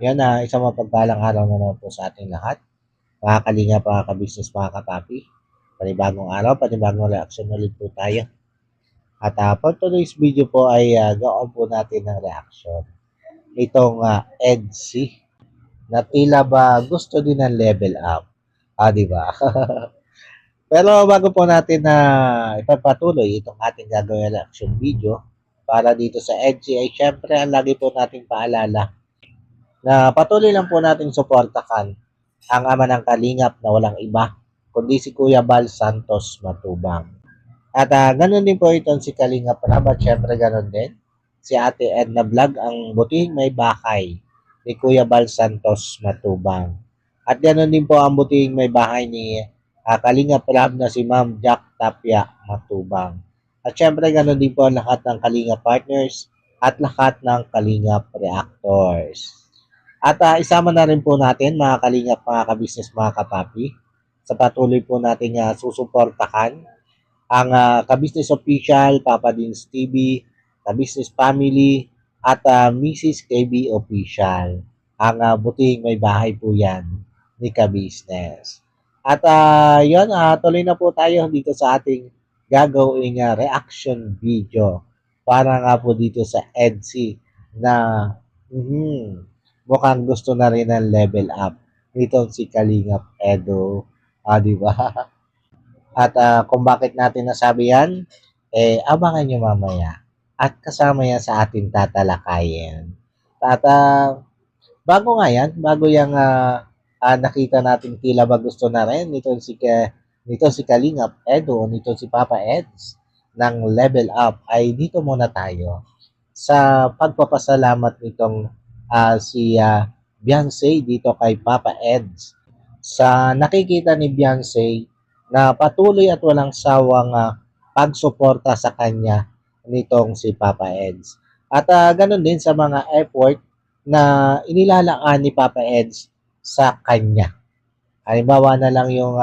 Yan na isang mapagpalang araw na naman po sa ating lahat. Mga kalinga, mga kabisnes, mga kapapi. Panibagong araw, panibagong reaction ulit po tayo. At for today's video po ay gawin po natin ng reaction. Itong EDSI na tila ba gusto din ng level up. Di ba? Pero bago po natin na ipagpatuloy itong ating gagawin reaction video para dito sa EDSI ay syempre ang lagi po nating paalala na patuloy lang po nating suportahan ang ama ng kalingap na walang iba kundi si Kuya Bal Santos Matubang. At ganun din po itong si Kalingap Rab at syempre ganun din si Ate Edna Vlog ang butihing may bakay ni Kuya Bal Santos Matubang. At ganun din po ang butihing may bahay ni Kalingap Rab na si Ma'am Jack Tapia Matubang. At syempre ganun din po ang lahat ng Kalingap partners at lahat ng Kalingap reactors. At isama na rin po natin mga kalingap, mga kabisnes, mga kapapi sa patuloy po natin susuportahan ang Kabisnes Official, Papa Dins TV, Kabisnes Family at Mrs. KB Official. Ang buting may bahay po yan ni Kabisnes. At yun, tuloy na po tayo dito sa ating gagawing reaction video para nga po dito sa EDSI na mukhang gusto na rin ng level up nitong si Kalingap Edo. Di ba? At kung bakit natin nasabi yan, abangan nyo mamaya. At kasama yan sa ating tatalakayin. At bago nga yan, bago yung nakita natin tila ba gusto na rin nitong si Kalingap Edo, nitong si Papa Eds ng level up, ay dito muna tayo sa pagpapasalamat nitong si Beyonce dito kay Papa Eds sa nakikita ni Beyonce na patuloy at walang sawang pagsuporta sa kanya nitong si Papa Eds. At ganun din sa mga effort na inilalaan ni Papa Eds sa kanya. Halimbawa na lang yung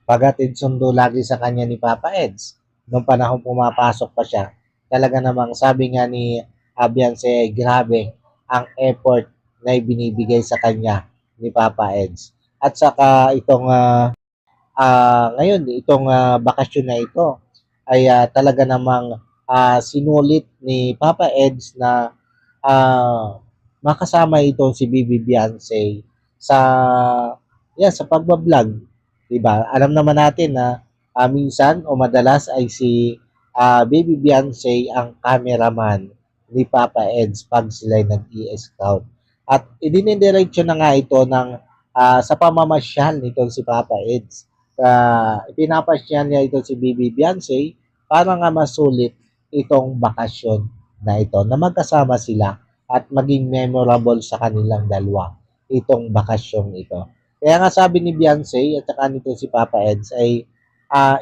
paghatid sundo lagi sa kanya ni Papa Eds. Nung panahon pumapasok pa siya, talaga namang sabi nga ni Beyonce, grabe ang effort na ibinibigay sa kanya ni Papa Eds. At saka itong ngayon, itong bakasyon na ito ay talaga namang sinulit ni Papa Eds na makasama itong si Bibi Beyonce sa pagbablog. Diba? Alam naman natin na minsan o madalas ay si Baby Beyonce ang cameraman ni Papa Eds pag sila'y nag-i-scout. At idinidiretso na nga ito ng sa pamamasyal nitong si Papa Eds. Ipinapasyal niya ito si Bibi Beyonce para nga masulit itong bakasyon na ito na magkasama sila at maging memorable sa kanilang dalawa itong bakasyong ito. Kaya nga sabi ni Beyonce at saka nito si Papa Eds ay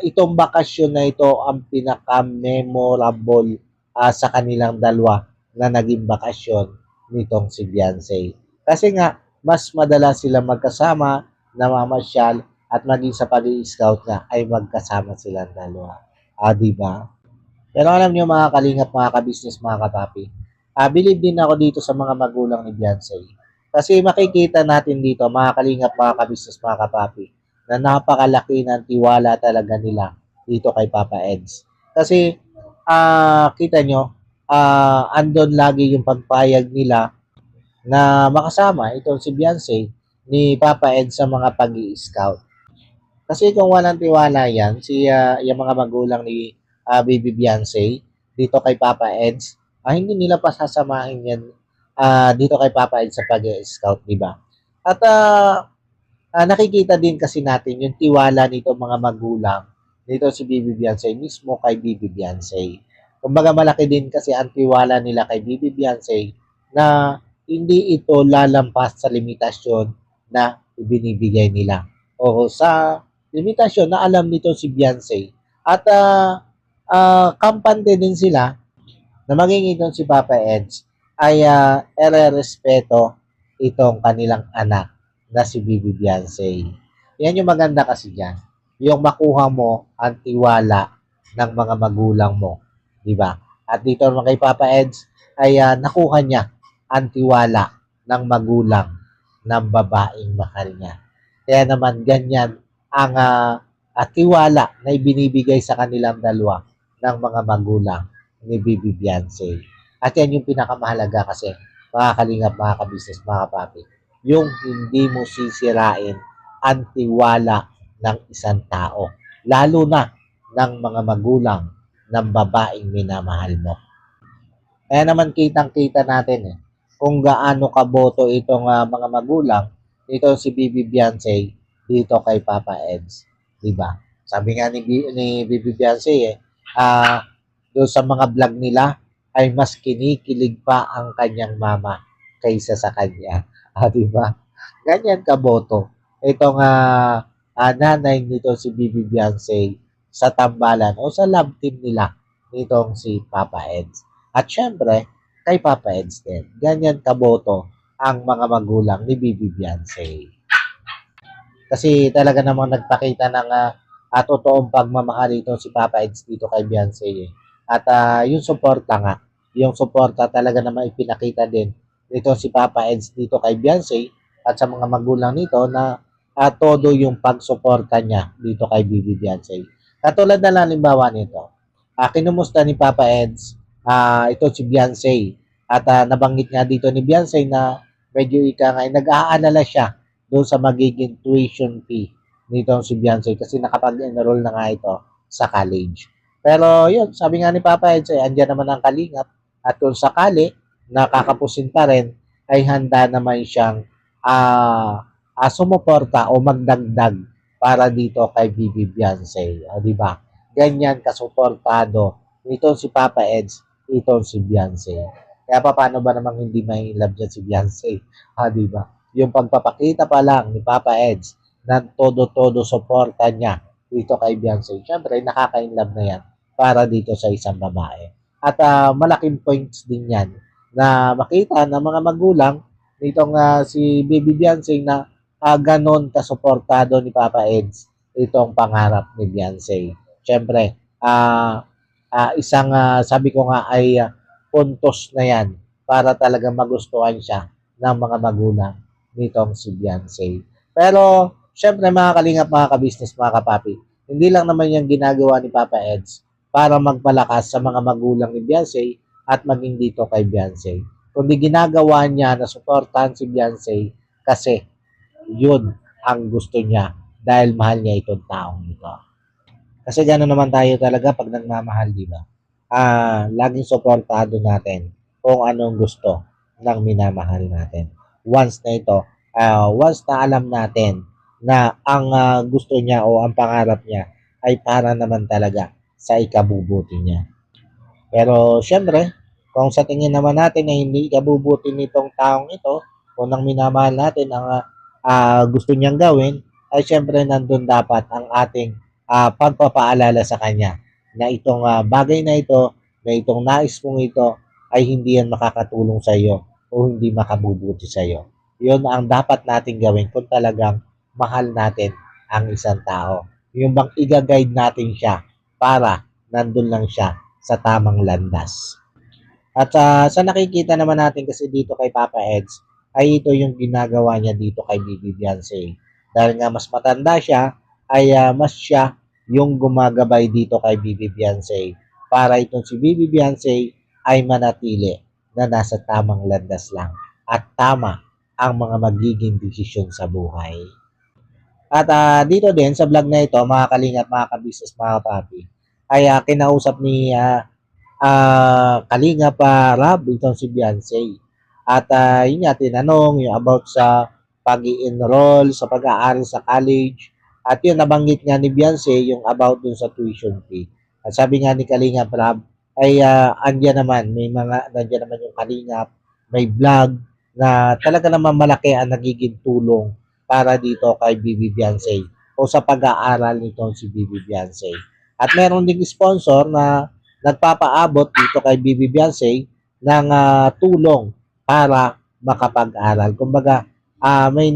itong bakasyon na ito ang pinaka-memorable sa kanilang dalawa na naging bakasyon nitong si Beyonce. Kasi nga, mas madalas sila magkasama, namamasyal, at maging sa pag-i-scout nga ay magkasama silang dalawa. Diba? Pero alam niyo mga kalingap, mga kabisnes, mga kapapi, believe din ako dito sa mga magulang ni Beyonce. Kasi makikita natin dito, mga kalingap, mga kabisnes, mga kapapi, na napakalaki ng tiwala talaga nila dito kay Papa Eds. Kasi, kita nyo, andon lagi yung pagpayag nila na makasama itong si Beyonce ni Papa Eds sa mga pag-i-scout. Kasi kung walang tiwala yan, yung mga magulang ni Baby Beyonce dito kay Papa Eds, hindi nila pasasamahin yan dito kay Papa Eds sa pag-i-scout, di ba? At nakikita din kasi natin yung tiwala nito mga magulang dito si Baby Beyonce mismo kay Baby Beyonce. Kumbaga malaki din kasi ang tiwala nila kay Baby Beyonce na hindi ito lalampas sa limitasyon na ibinibigay nila o sa limitasyon na alam nito si Beyonce. At kampante din sila na maging itong si Papa Eds ay ere-respeto itong kanilang anak na si Bibi Beyonce. Yan yung maganda kasi dyan. Yung makuha mo ang tiwala ng mga magulang mo. Diba? At dito naman kay Papa Eds ay nakuha niya ang tiwala ng magulang ng babaeng mahal niya. Kaya naman ganyan ang tiwala na ibinibigay sa kanilang dalawa ng mga magulang ni Bibi Beyonce. At yan yung pinakamahalaga kasi mga kalingap, mga kabisnes, mga kapapi. Yung hindi mo sisirain ang tiwala ng isang tao. Lalo na ng mga magulang ng babaeng minamahal mo. Kaya naman kitang-kita natin kung gaano kaboto itong mga magulang dito si Bibi Beyonce dito kay Papa Eds, 'di ba? Sabi nga ni Bibi Beyonce doon sa mga vlog nila ay mas kinikilig pa ang kanyang mama kaysa sa kanya. 'Di ba? Ganyan kaboto itong nanay nito si Bibi Beyonce sa tambalan o sa love team nila nitong si Papa Eds. At syempre, kay Papa Eds din. Ganyan kaboto ang mga magulang ni Bibi Beyonce. Kasi talaga namang nagpakita ng totoong pagmamahal ito si Papa Eds dito kay Beyonce. At yung suporta nga, yung suporta talaga naman ipinakita din dito si Papa Eds dito kay Beyonce at sa mga magulang nito na todo yung pagsuporta niya dito kay Bibi Beyonce. Katulad na lang halimbawa nito, kinumusta ni Papa Eds ito si Beyonce at nabanggit nga dito ni Beyonce na medyo nag-aalala siya doon sa magiging tuition fee nitong si Beyonce kasi nakapag-enroll na nga ito sa college. Pero yun, sabi nga ni Papa Eds, andyan naman ang kalingap at kung sakali nakakapusin pa rin, ay handa naman siyang sumuporta o magdagdag para dito kay Bibi Beyonce. Di ba? Ganyan kasuportado nito si Papa Eds, ito si Beyonce. Kaya paano ba namang hindi may love dyan si Beyonce? Di ba? Yung pagpapakita pa lang ni Papa Eds na todo-todo suporta niya dito kay Beyonce. Siyempre, nakaka-inlove na yan para dito sa isang babae. At malaking points din yan na makita ng mga magulang nitong si Baby Beyonce na ganon kasuportado ni Papa Eds itong pangarap ni Beyonce. Siyempre, isang sabi ko nga ay puntos na yan para talaga magustuhan siya ng mga magulang nitong si Beyonce. Pero, syempre mga kalingap, mga kabisnes, mga kapapi, hindi lang naman yung ginagawa ni Papa Eds para magpalakas sa mga magulang ni Beyonce at maging dito kay Beyonce. Kundi ginagawa niya na suportahan si Beyonce kasi yun ang gusto niya dahil mahal niya itong taong ito. Kasi gano'n naman tayo talaga pag nagmamahal, di ba? Laging suportado natin kung anong gusto ng minamahal natin. Once na alam natin na ang gusto niya o ang pangarap niya ay para naman talaga sa ikabubuti niya. Pero syempre, kung sa tingin naman natin na hindi ikabubuti nitong taong ito, kung nang minamahal natin ang gusto niyang gawin, ay syempre nandun dapat ang ating pagpapaalala sa kanya na itong bagay na ito, na itong nais mong ito, ay hindi yan makakatulong sa iyo o hindi makabubuti sa iyo. Yun ang dapat natin gawin kung talagang mahal natin ang isang tao. Yung bang i-guide natin siya para nandun lang siya sa tamang landas. At sa nakikita naman natin kasi dito kay Papa Eds, ay ito yung ginagawa niya dito kay Bibi Beyonce. Dahil nga mas matanda siya, ay mas siya yung gumagabay dito kay Bibi Beyonce para itong si Bibi Beyonce ay manatili na nasa tamang landas lang at tama ang mga magiging desisyon sa buhay. At dito din sa vlog na ito, mga kalingap, mga kabisnes, mga papi, ay kinausap ni Kalingap Rab itong si Beyonce. At yun nga, tinanong yung about sa pag-i-enroll sa pag-aaral sa college. At yun, nabanggit nga ni Beyonce yung about dun sa tuition fee. At sabi nga ni Kalingap Rab, ay andyan naman, nandiyan naman yung Kalingap, may vlog na talaga naman malaki ang nagiging tulong para dito kay Bibi Beyonce o sa pag-aaral nitong si Bibi Beyonce. At meron ding sponsor na nagpapaabot dito kay Bibi Beyonce ng tulong para makapag-aral. Kumbaga, may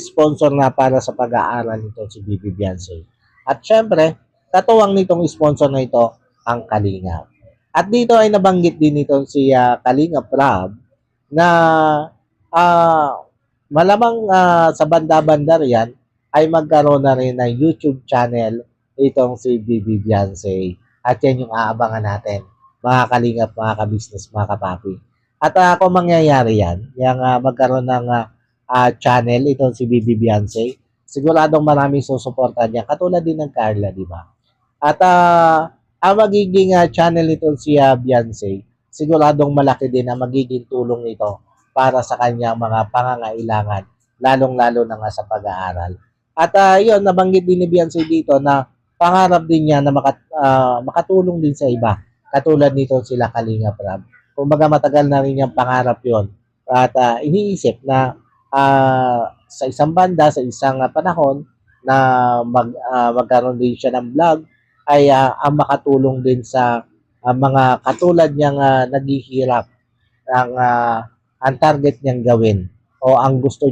sponsor na para sa pag-aaral nito si Bibi Beyonce. At syempre, katuwang nitong sponsor na ito ang Kalingap. At dito ay nabanggit din nito si Kalingap Rab na ah, malamang sa banda-banda riyan ay magkaroon na rin ng YouTube channel itong si Bibi Beyonce. At yan yung aabangan natin, mga kalingap, mga kabisnes, mga kapapi. At kung mangyayari yan, yung magkaroon ng channel itong si Bibi Beyonce, siguradong maraming susuportahan niya, katulad din ng Carla, di ba? At ang magiging channel nito si Beyonce, siguradong malaki din ang magiging tulong nito para sa kanyang mga pangangailangan, lalong-lalo na nga sa pag-aaral. At yun, nabanggit din ni Beyonce dito na pangarap din niya na makatulong din sa iba, katulad nito sila Kalinga Prab. Kumbaga matagal na rin yung pangarap yon. At iniisip na sa isang banda, sa isang panahon, na magkaroon din siya ng vlog ay ang makatulong din sa mga katulad niyang naghihirap ang target niyang gawin o ang gusto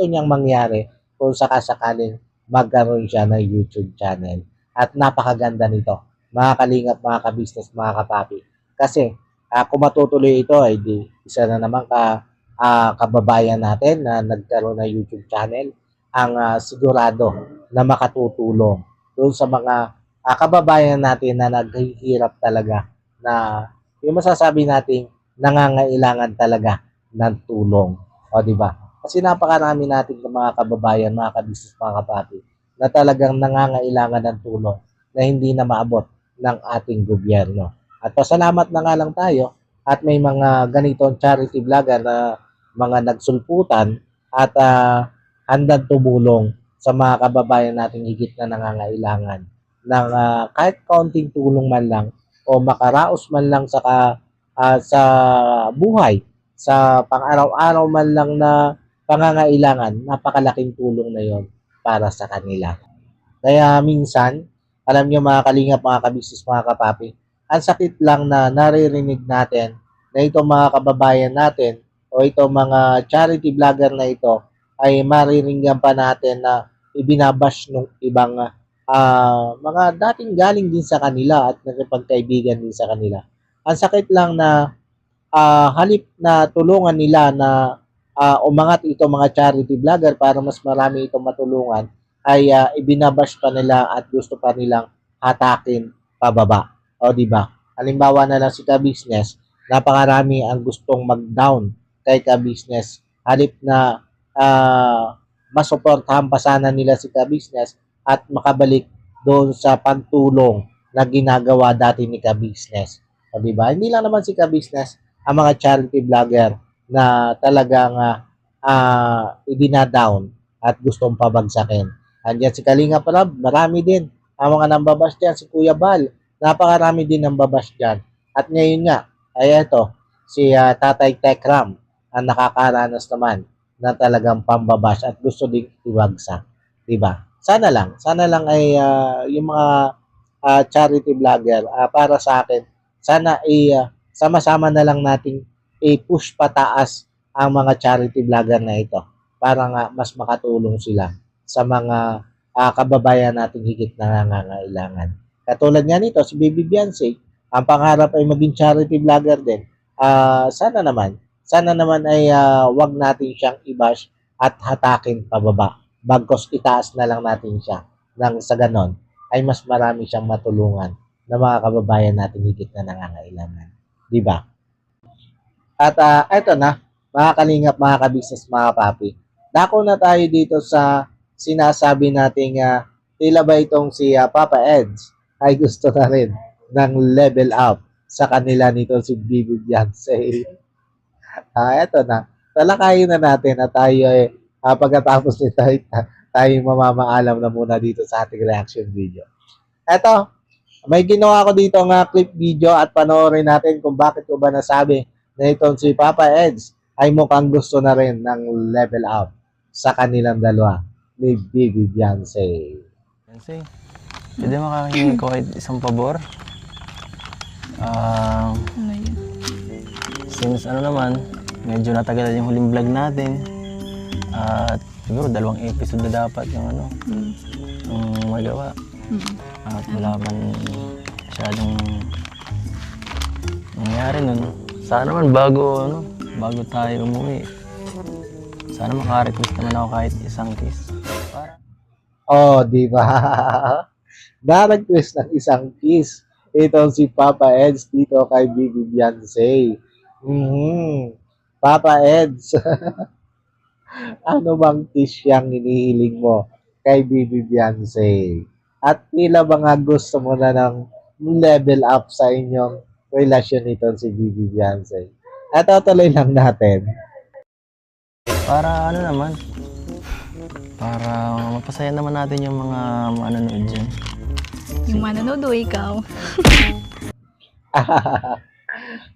niyang mangyari kung sakasakaling magkaroon siya ng YouTube channel. At napakaganda nito, mga kalingap, mga kabisnes, mga kapapi. Kasi kung matutuloy ito ay di isa na naman kababayan natin na nagkaroon ng YouTube channel ang sigurado na makatutulong doon sa mga kababayan natin na naghihirap talaga, na yung masasabi nating nangangailangan talaga ng tulong. O, di ba? Kasi napakarami natin ng mga kababayan, mga kabisnes, mga kapatid, na talagang nangangailangan ng tulong na hindi na maabot ng ating gobyerno. At pasalamat na nga lang tayo at may mga ganitong charity vlogger na mga nagsulputan at handang tumulong sa mga kababayan nating higit na nangangailangan ng kahit kaunting tulong man lang o makaraos man lang sa buhay, sa pang-araw-araw man lang na pangangailangan, napakalaking tulong na yon para sa kanila. Kaya minsan, alam nyo mga kalingap, mga kabisnes, mga kapapi, ang sakit lang na naririnig natin na itong mga kababayan natin o itong mga charity vlogger na ito ay mariringgan pa natin na ibinabash ng ibang mga dating galing din sa kanila at nagpagkaibigan din sa kanila. Ang sakit lang na halip na tulungan nila na umangat itong mga charity vlogger para mas marami itong matulungan, ay ibinabash pa nila at gusto pa nilang hatakin pababa. O di ba? Halimbawa na lang si ka-business, napakarami ang gustong mag-down kay ka-business. Halip na masuportahan pa sana nila si ka-business at makabalik doon sa pantulong na ginagawa dati ni ka-business. O di ba? Hindi lang naman si ka-business, ang mga charity vlogger na talagang idinadown at gustong pabagsakin. Andiyan si Kalinga Prab, marami din ang mga nambabash dyan. Si Kuya Bal, napakarami din nambabash dyan. At ngayon nga, ay ito, si Tatay Tekram ang nakakaranas naman na talagang pambabash at gusto din iwagsak. Diba? Sana lang ay yung mga charity vlogger, para sa akin, sana ay sama-sama na lang nating i-push pataas ang mga charity vlogger na ito para nga mas makatulong sila sa mga kababayan nating higit na nangangailangan. Katulad nga nito, si Baby Beyonce, ang pangarap ay maging charity vlogger din. Sana naman ay wag natin siyang i-bash at hatakin pababa. Bagkos itaas na lang natin siya nang sa ganon ay mas marami siyang matulungan na mga kababayan natin higit na nangangailangan. Di ba? At eto na, mga kalingap, mga kabisnes, mga papi. Dako na tayo dito sa sinasabi nating tila ba itong si Papa Eds ay gusto na rin ng level up sa kanila nito si Bibi Beyonce. Eto na, talakayin na natin at tayo pagkatapos nito tayo mamamaalam na muna dito sa ating reaction video. Eto, may ginawa ko dito nga clip video at panoorin natin kung bakit ko ba nasabi na itong si Papa Eds ay mukhang gusto na rin ng level up sa kanilang dalawa ni Bibi Beyonce. Beyonce, pwede makahingi ko kahit isang pabor? Ano yun? Since naman, medyo natagal yung huling vlog natin. At siguro 2 episode na dapat yung yung magawa. At wala man masyadong nangyari nun. Sana naman bago tayo umuwi, sana maka-request naman ako kahit isang kiss. Para Oh, di ba? Na-request ng isang kiss. Ito si Papa Eds dito kay Bibi Beyonce. Papa Eds, ano bang kiss yung hinihiling mo kay Bibi Beyonce? At tila ba nga gusto mo na ng level up sa inyong relasyon nito si Bibi Beyonce? At tuloy lang natin. para ano naman, para mapasaya naman natin yung mga manonood dyan. Yung manonood o ikaw?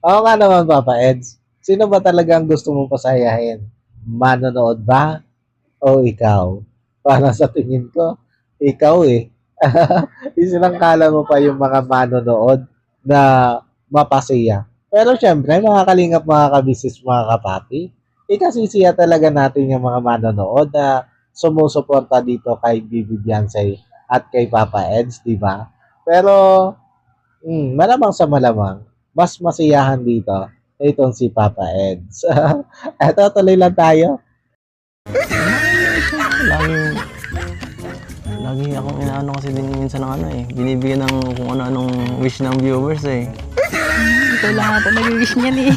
Oo nga naman, Papa Eds. Sino ba talagang gusto mong pasayahin? Manonood ba? O ikaw? Para sa tingin ko, ikaw eh. Isinangkala mo pa yung mga manonood na mapasaya. Pero syempre, mga kalingap, mga kabisis, mga kapapi, ikasisiya talaga natin yung mga manonood na sumusuporta dito kay Bibi Beyonce at kay Papa Eds, di ba? Pero, malamang sa malamang, mas masiyahan dito itong si Papa Eds. Eto, tuloy lang tayo. Laging, lagi akong inaano kasi din minsan ng ano eh, binibigyan ng kung ano-anong wish ng viewers eh. Ikaw lang ata nag-wish niyan eh.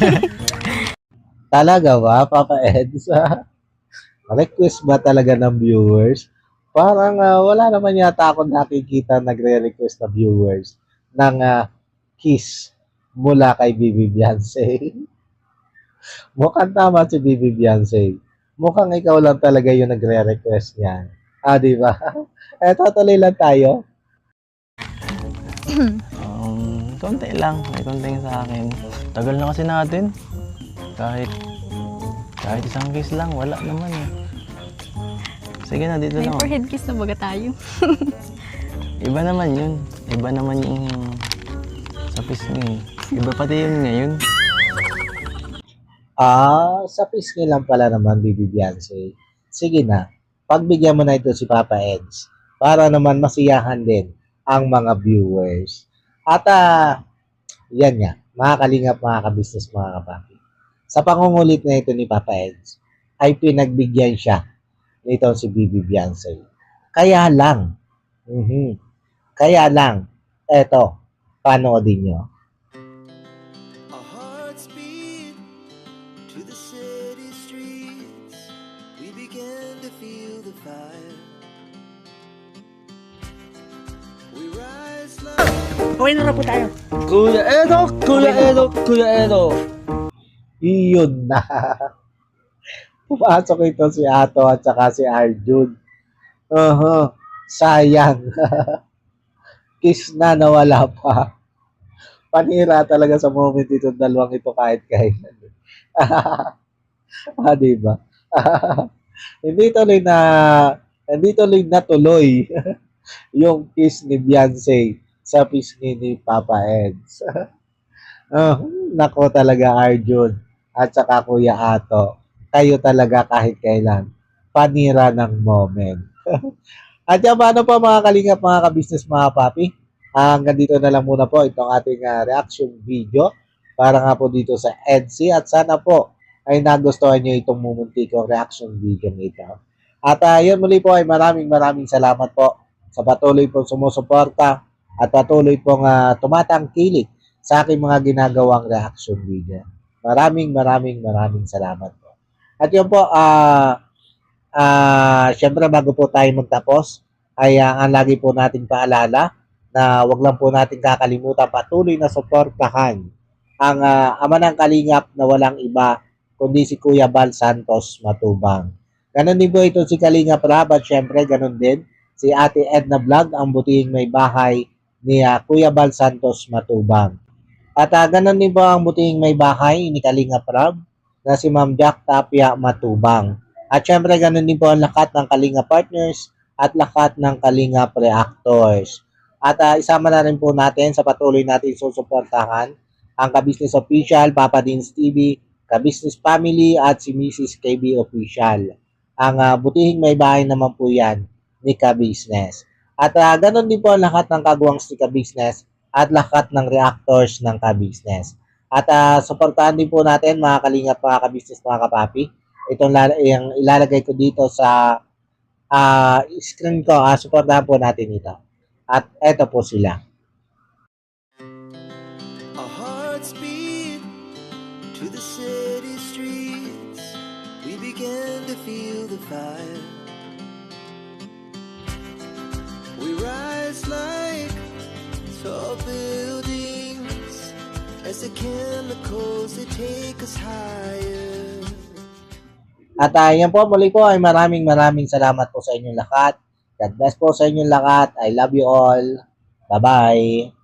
Talaga ba, Papa Eds? Request ba talaga ng viewers? Parang wala naman yata akong nakikita nagre-request na viewers ng kiss mula kay Bibi Beyonce. Mukhang tama si Bibi Beyonce. Mukhang ikaw lang talaga yung nagre-request niyan. Di ba? Eto, tuloy lang tayo. Konti lang, may konting sa akin. Tagal na kasi natin. Kahit isang kiss lang, wala naman eh. Sige na, dito May lang. forehead kiss na baga tayo. Iba naman yun. Iba naman yung sa pisngi. Iba pati yun ngayon. Sa pisngi lang pala naman, Bibi Beyonce. Sige na, pagbigyan mo na ito si Papa Eds para naman masiyahan din ang mga viewers. At yan nga, mga kalingap, mga kabisnes, mga kapapi. Sa pangungulit na ito ni Papa Eds, ay pinagbigyan siya nito si Bibi Beyonce. Kaya lang, eto, panoodin nyo. Our hearts beat to the city streets. We began to feel the fire. We rise like Okay na po tayo. Kuya Edo! Kuya Edo! Kuya Edo! Iyon na. Pumasok ito si Ato at saka si Arjun. Sayang. Kiss na, nawala pa. Panira talaga sa moment itong dalawang ito kahit kailan. Diba? hindi tuloy na tuloy yung kiss ni Beyonce sa pisngi ni Papa Eds. Nako talaga, Arjun at saka Kuya Ato. Kayo talaga kahit kailan. Panira ng moment. At yan, paano po mga kalingap, mga kabisnes, mga papi? Hanggang dito na lang muna po itong ating reaction video para nga po dito sa EDSI. At sana po ay nagustuhan nyo itong mumuntikong reaction video nito. At yun muli po ay maraming salamat po sa patuloy pong sumusuporta at patuloy pong tumatangkilik sa aking mga ginagawang reaction video. Maraming salamat po. At yun po, syempre bago po tayo magtapos, ay ang lagi po nating paalala na wag lang po natin kakalimutan patuloy na suportahan ang ama ng kalingap na walang iba kundi si Kuya Bal Santos Matubang. Ganon din po ito si Kalingap Rab at syempre ganon din si Ate Edna Vlog, ang butihing may bahay ni Kuya Bal Santos Matubang. At ganon din po ang butihing may bahay ni Kalingap Rab na si Ma'am Jack Tapia Matubang. At syempre ganon din po ang lahat ng Kalingap Partners at lahat ng Kalingap Reactors. At isama na rin po natin sa patuloy natin susuportahan ang Kabisnes Official, Papa Dins TV, Kabisnes Family at si Mrs. KB Official. Ang butihing may bahay naman po yan ni Kabisnes. At ganon din po ang lahat ng kagwangs ni Kabisnes at lahat ng reactors ng Kabisnes. At suportahan din po natin mga kalingap, mga kabisnes, mga kapapi. Yung ilalagay ko dito sa screen ko, suportahan po natin ito. At eto po sila. Our hearts beat to the city streets. We began to feel the fire. We rise like tall buildings as the chemicals they take us higher. At yan po, muli po ay maraming salamat po sa inyong lahat. God bless po sa inyong lahat. I love you all. Bye-bye.